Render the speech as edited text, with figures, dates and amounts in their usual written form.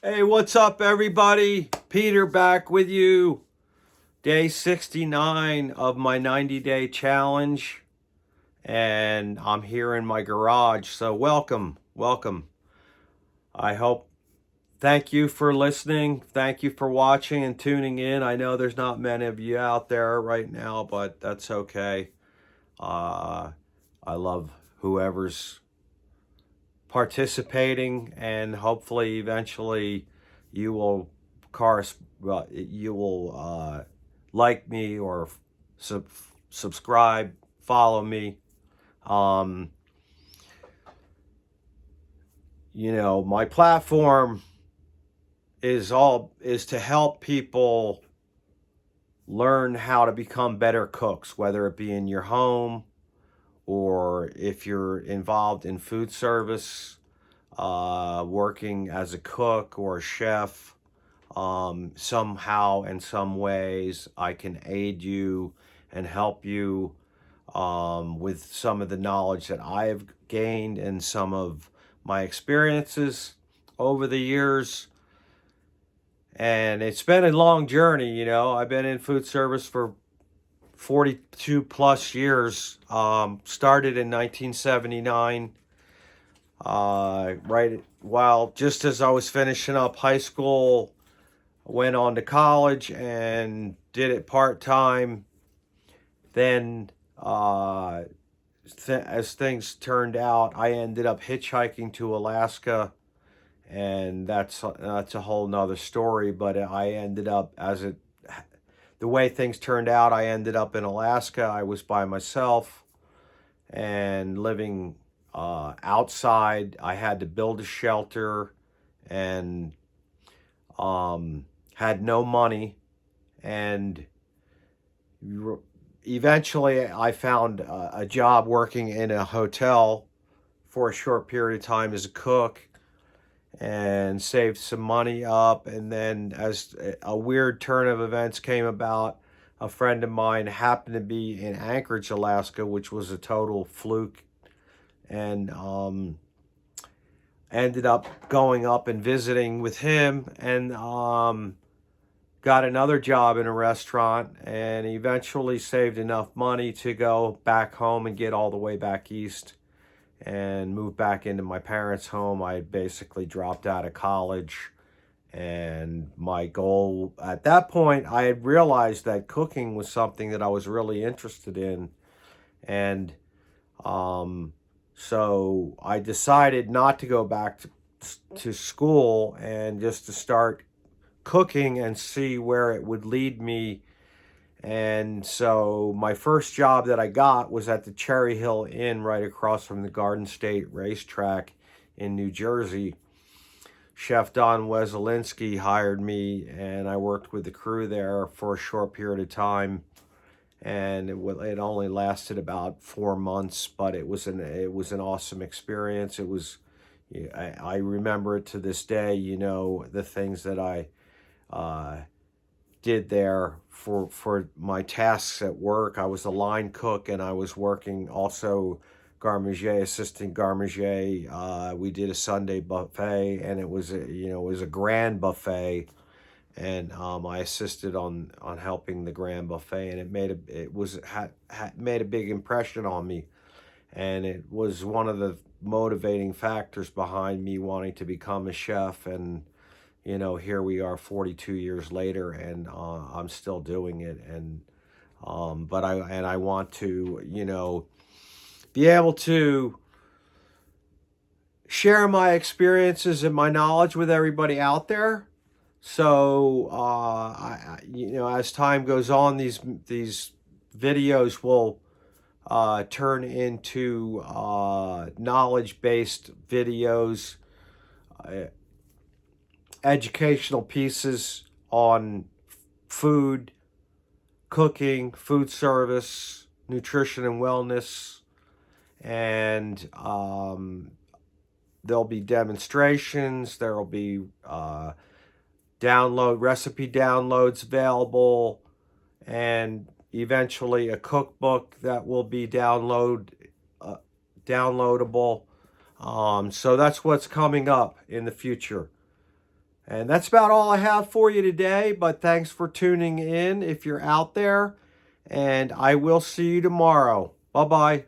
Hey, what's up, everybody? Peter back with you. Day 69 of my 90-day challenge. And I'm here in my garage. So, welcome. Welcome. I hope. Thank you for listening. Thank you for watching and tuning in. I know there's not many of you out there right now, but that's okay. Uh, I love whoever's participating, and hopefully eventually you will like me or subscribe, follow me. um my platform is to help people learn how to become better cooks, whether it be in your home or if you're involved in food service, working as a cook or a chef. Somehow, in some ways, I can aid you and help you with some of the knowledge that I have gained and some of my experiences over the years. And it's been a long journey. I've been in food service for 42 plus years. Started in 1979, right while just as I was finishing up high school. Went on to college and did it part time. Then, as things turned out, I ended up hitchhiking to Alaska, and that's a whole nother story. But I ended up the way things turned out. I ended up in Alaska. I was by myself and living outside. I had to build a shelter and had no money, and eventually I found a job working in a hotel for a short period of time as a cook and saved some money up. And then, as a weird turn of events came about, a friend of mine happened to be in Anchorage, Alaska, which was a total fluke. And ended up going up and visiting with him, and got another job in a restaurant, and eventually saved enough money to go back home and get all the way back east and move back into my parents' home. I had basically dropped out of college, and my goal at that point, I had realized that cooking was something that I was really interested in. And so I decided not to go back to school and just to start cooking and see where it would lead me. And so my first job that I got was at the Cherry Hill Inn right across from the Garden State Racetrack in New Jersey. Chef Don Wesolinski hired me, and I worked with the crew there for a short period of time. And it only lasted about 4 months, but it was an awesome experience. It was, I remember it to this day. The things that I uh, did there for my tasks at work. I was a line cook, and I was working also garde-manger, assistant garde-manger. We did a Sunday buffet, and it was a grand buffet, and I assisted on helping the grand buffet, and it made a big impression on me, and it was one of the motivating factors behind me wanting to become a chef. And here we are 42 years later, and I'm still doing it. And but I want to be able to share my experiences and my knowledge with everybody out there. So as time goes on, these videos will turn into knowledge-based videos, uh, educational pieces on food, cooking, food service, nutrition and wellness. And there'll be demonstrations, there'll be recipe downloads available, and eventually a cookbook that will be downloadable. So that's what's coming up in the future. And that's about all I have for you today, but thanks for tuning in if you're out there, and I will see you tomorrow. Bye-bye.